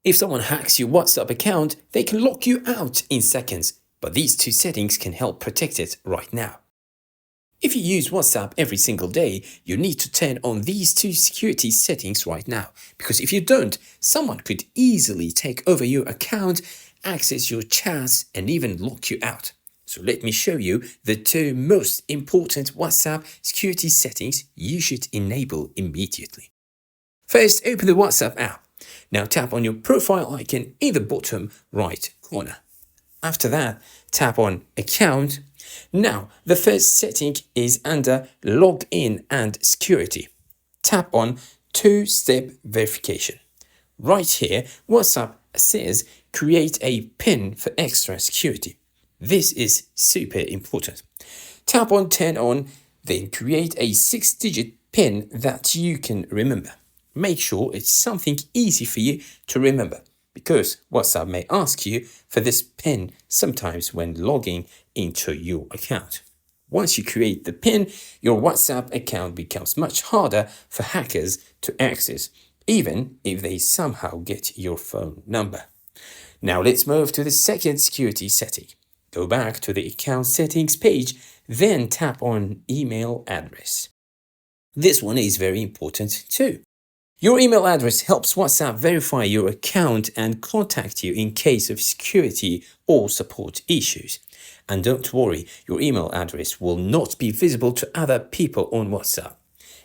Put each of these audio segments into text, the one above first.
If someone hacks your WhatsApp account, they can lock you out in seconds, but these two settings can help protect it right now. If you use WhatsApp every single day, you need to turn on these two security settings right now, because if you don't, someone could easily take over your account, access your chats, and even lock you out. So let me show you the two most important WhatsApp security settings you should enable immediately. First, open the WhatsApp app. Now tap on your profile icon in the bottom right corner. After that, tap on Account. Now, the first setting is under Login and Security. Tap on Two-Step Verification. Right here, WhatsApp says create a PIN for extra security. This is super important. Tap on Turn On, then create a 6-digit PIN that you can remember. Make sure it's something easy for you to remember, because WhatsApp may ask you for this PIN sometimes when logging into your account. Once you create the PIN, your WhatsApp account becomes much harder for hackers to access, even if they somehow get your phone number. Now let's move to the second security setting. Go back to the account settings page, then tap on email address. This one is very important too. Your email address helps WhatsApp verify your account and contact you in case of security or support issues. And don't worry, your email address will not be visible to other people on WhatsApp.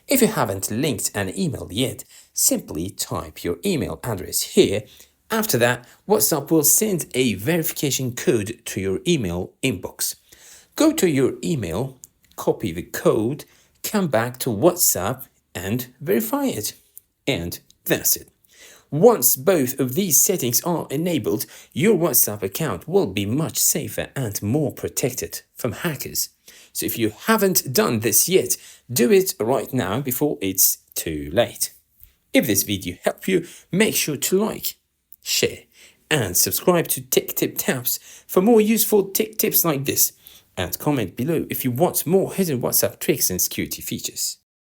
If you haven't linked an email yet, simply type your email address here. After that, WhatsApp will send a verification code to your email inbox. Go to your email, copy the code, come back to WhatsApp and verify it. And that's it. Once both of these settings are enabled, your WhatsApp account will be much safer and more protected from hackers. So if you haven't done this yet, do it right now before it's too late. If this video helped you, make sure to like, share, and subscribe to Tech Tip Tabs for more useful tech tips like this. And comment below if you want more hidden WhatsApp tricks and security features.